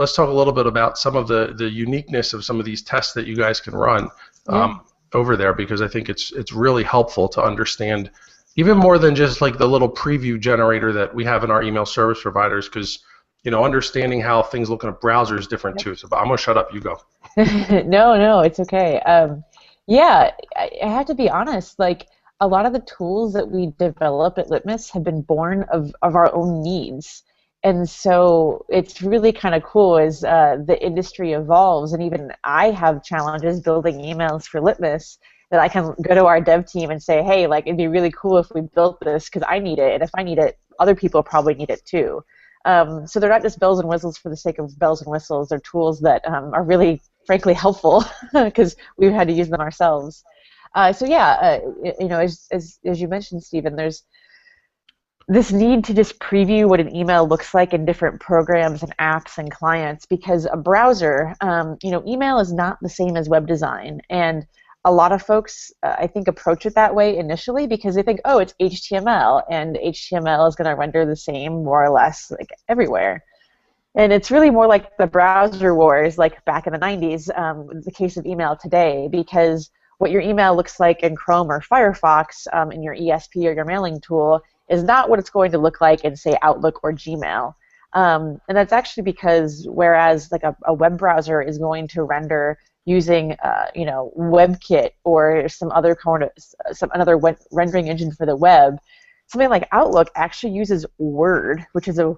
let's talk a little bit about some of the uniqueness of some of these tests that you guys can run over there, because I think it's really helpful to understand even more than just like the little preview generator that we have in our email service providers, because understanding how things look in a browser is different too. So I'm gonna shut up. You go. No, it's okay. Yeah, I have to be honest. Like a lot of the tools that we develop at Litmus have been born of our own needs, and so it's really kind of cool as the industry evolves, and even I have challenges building emails for Litmus that I can go to our dev team and say, hey, like it'd be really cool if we built this because I need it, and if I need it, other people probably need it too. So they're not just bells and whistles for the sake of bells and whistles. They're tools that are really, frankly, helpful because we've had to use them ourselves. So yeah, as you mentioned, Stephen, there's this need to just preview what an email looks like in different programs and apps and clients, because a browser, email is not the same as web design, and a lot of folks, I think, approach it that way initially because they think, oh, it's HTML, and HTML is going to render the same more or less like everywhere. And it's really more like the browser wars, like back in the 90s, the case of email today, because what your email looks like in Chrome or Firefox in your ESP or your mailing tool is not what it's going to look like in, say, Outlook or Gmail. And that's actually because whereas like a web browser is going to render using WebKit or some other rendering engine for the web, something like Outlook actually uses Word, which is a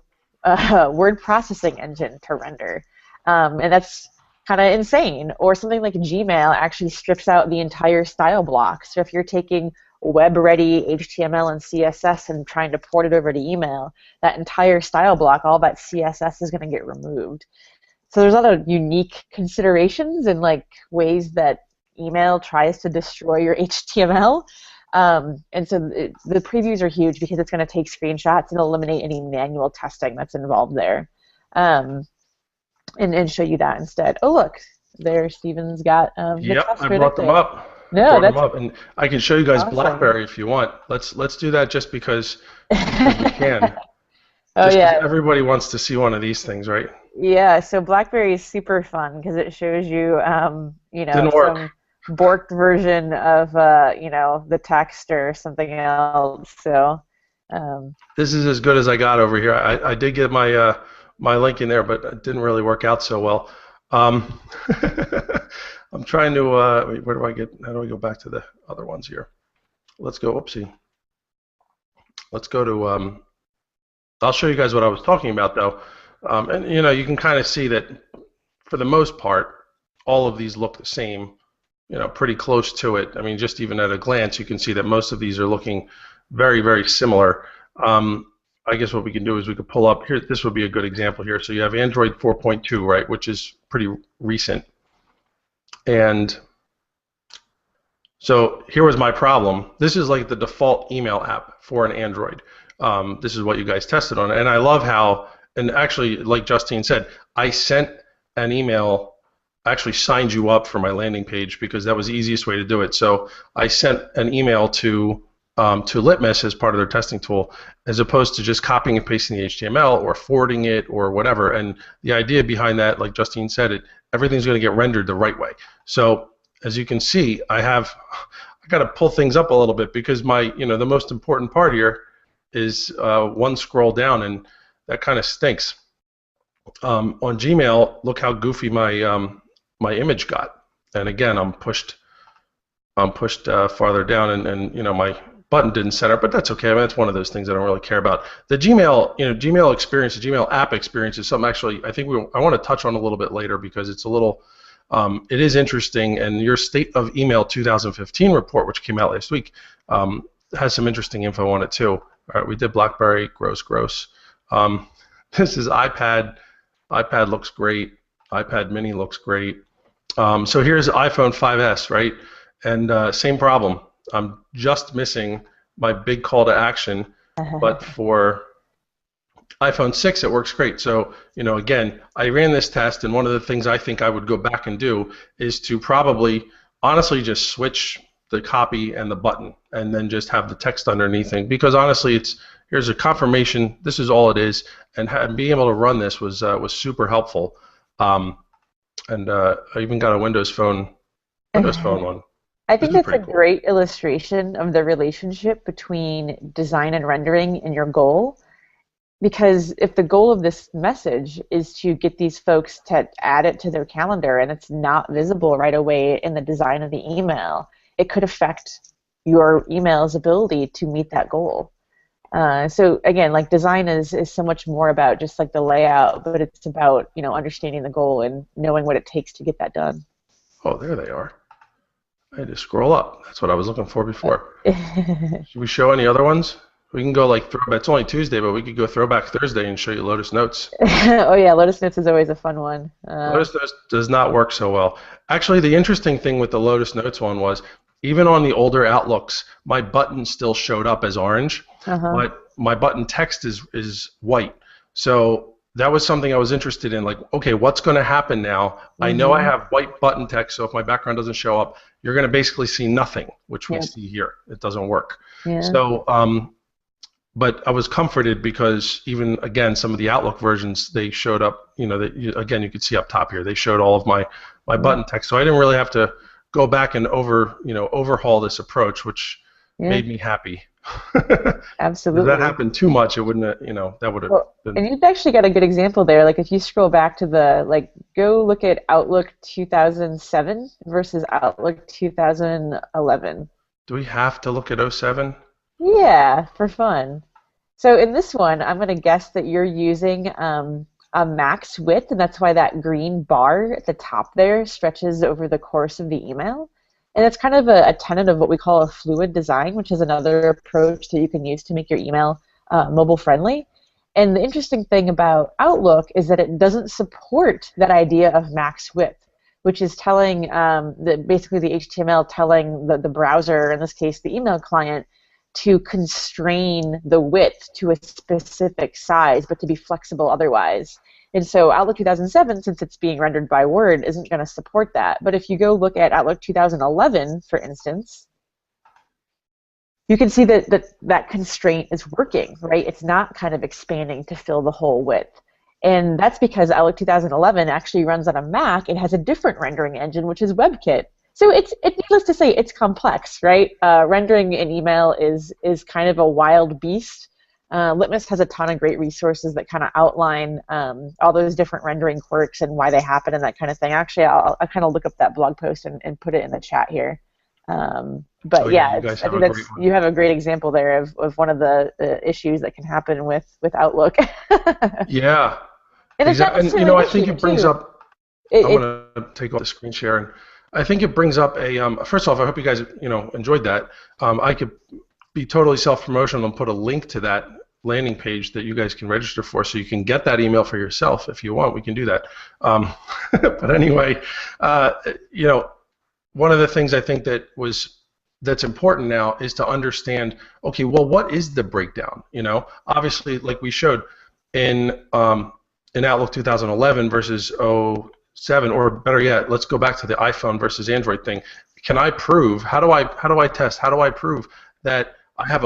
word processing engine to render, and that's kind of insane. Or something like Gmail actually strips out the entire style block. So if you're taking web-ready HTML and CSS and trying to port it over to email, that entire style block, all that CSS is going to get removed. So there's a lot of unique considerations and like ways that email tries to destroy your HTML. And so the previews are huge because it's going to take screenshots and eliminate any manual testing that's involved there, and show you that instead. Oh, look, there Steven's got Yep, I brought them up. No, that's and I can show you guys awesome. BlackBerry if you want. Let's do that just because we can. Oh yeah, everybody wants to see one of these things, right? Yeah, so BlackBerry is super fun because it shows you, some borked version of, the text or something else. So this is as good as I got over here. I did get my my link in there, but it didn't really work out so well. I'm trying to. Where do I get? How do I go back to the other ones here? Let's go. Oopsie. Let's go to. I'll show you guys what I was talking about, though. And you can kind of see that for the most part, all of these look the same, pretty close to it. I mean, just even at a glance, you can see that most of these are looking very, very similar. I guess what we can do is we could pull up here. This would be a good example here. So you have Android 4.2, right, which is pretty recent. And so here was my problem. This is like the default email app for an Android. This is what you guys tested on, and I love how. And actually, like Justine said, I sent an email, actually signed you up for my landing page because that was the easiest way to do it. So I sent an email to Litmus as part of their testing tool, as opposed to just copying and pasting the HTML or forwarding it or whatever. And the idea behind that, like Justine said, everything's going to get rendered the right way. So as you can see, I got to pull things up a little bit because the most important part here is one scroll down, and that kind of stinks. On Gmail, look how goofy my my image got. And again, I'm pushed farther down, and my button didn't center, but that's okay. I mean, that's one of those things I don't really care about. The Gmail experience, the Gmail app experience is something actually I think I want to touch on a little bit later because it's a little, it is interesting, and your State of Email 2015 report, which came out last week, has some interesting info on it too. All right, we did BlackBerry, gross. This is iPad. iPad looks great. iPad mini looks great. So here's iPhone 5S, right? And same problem. I'm just missing my big call to action, but for iPhone 6 it works great. So, again, I ran this test, and one of the things I think I would go back and do is to probably honestly just switch the copy and the button and then just have the text underneath it, because honestly here's a confirmation, this is all it is, and being able to run this was super helpful. Um, and I even got a Windows Phone one, I which think is that's a pretty cool. great illustration of the relationship between design and rendering and your goal. Because if the goal of this message is to get these folks to add it to their calendar and it's not visible right away in the design of the email, it could affect your email's ability to meet that goal. So again, like design is so much more about just like the layout, but it's about understanding the goal and knowing what it takes to get that done. Oh, there they are. I had to scroll up. That's what I was looking for before. Should we show any other ones? We can go like throwback. It's only Tuesday, but we could go Throwback Thursday and show you Lotus Notes. Oh yeah, Lotus Notes is always a fun one. Lotus Notes does not work so well. Actually, the interesting thing with the Lotus Notes one was even on the older Outlooks, my button still showed up as orange, Uh-huh. but my button text is white. So that was something I was interested in. Like, okay, what's going to happen now? I know I Mm-hmm. have white button text, so if my background doesn't show up, you're going to basically see nothing, which we Yep. see here. It doesn't work. Yeah. So but I was comforted because even again some of the Outlook versions they showed up. Again you could see up top here they showed all of my Yeah. button text, so I didn't really have to go back and overhaul this approach, which Yeah. made me happy. If that Absolutely. happened too much, it wouldn't that would have Well, been. and you've actually got a good example there. Like if you scroll back to the go look at Outlook 2007 versus Outlook 2011. Do we have to look at '07? Yeah, for fun. So in this one, I'm going to guess that you're using a max width, and that's why that green bar at the top there stretches over the course of the email. And it's kind of a tenet of what we call a fluid design, which is another approach that you can use to make your email mobile friendly. And the interesting thing about Outlook is that it doesn't support that idea of max width, which is telling basically the HTML telling the browser, in this case the email client, to constrain the width to a specific size, but to be flexible otherwise. And so Outlook 2007, since it's being rendered by Word, isn't going to support that. But if you go look at Outlook 2011, for instance, you can see that constraint is working, right? It's not kind of expanding to fill the whole width. And that's because Outlook 2011 actually runs on a Mac. It has a different rendering engine, which is WebKit. So needless to say, it's complex, right? Rendering an email is kind of a wild beast. Litmus has a ton of great resources that kind of outline all those different rendering quirks and why they happen and that kind of thing. Actually, I'll kind of look up that blog post and put it in the chat here. Oh But yeah, yeah, you guys I have a think great that's one. you have a great example there of one of the issues that can happen with Outlook. And Yeah, it's not exactly. And necessarily an I think issue it brings too. up. It, I'm it gonna take off the screen share, and I think it brings up a. First off, I hope you guys enjoyed that. I could be totally self-promotional and put a link to that landing page that you guys can register for, so you can get that email for yourself if you want. We can do that. But anyway, uh, you know, one of the things I think that's important now is to understand. Okay, well, what is the breakdown? Obviously, like we showed in in Outlook 2011 versus '07, or better yet, let's go back to the iPhone versus Android thing. Can I prove? How do I test? How do I prove that I have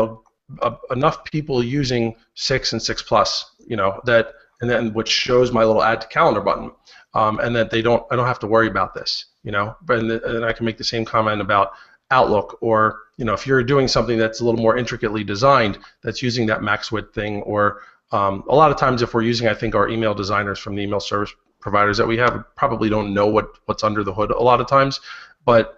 enough people using 6 and 6 Plus? That, and then which shows my little add to calendar button, and that I don't have to worry about this. And I can make the same comment about Outlook, or if you're doing something that's a little more intricately designed, that's using that max width thing, or a lot of times if we're using, I think, our email designers from the email service providers that we have probably don't know what's under the hood a lot of times. But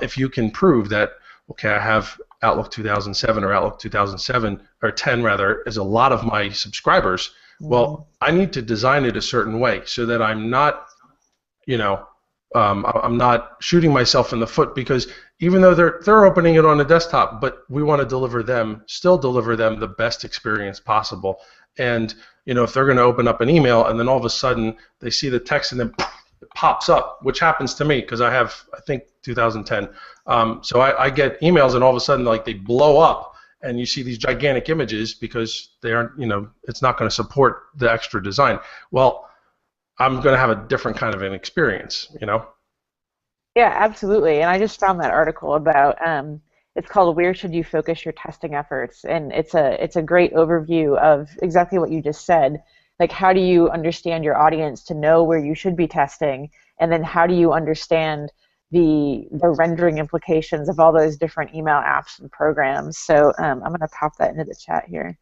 if you can prove that, okay, I have Outlook 2007 or Outlook 2007 or 10 rather, is a lot of my subscribers. Mhm. Well, I need to design it a certain way so that I'm not, you know, I'm not shooting myself in the foot, because even though they're opening it on a desktop, but we want to still deliver them the best experience possible. And if they're going to open up an email and then all of a sudden they see the text and then it pops up, which happens to me because I have, I think, 2010. So I get emails and all of a sudden like they blow up and you see these gigantic images because they aren't, it's not going to support the extra design. Well, I'm going to have a different kind of an experience. Yeah, absolutely. And I just found that article about it's called "Where Should You Focus Your Testing Efforts?" And it's a great overview of exactly what you just said. Like, how do you understand your audience to know where you should be testing? And then how do you understand the rendering implications of all those different email apps and programs? So I'm going to pop that into the chat here.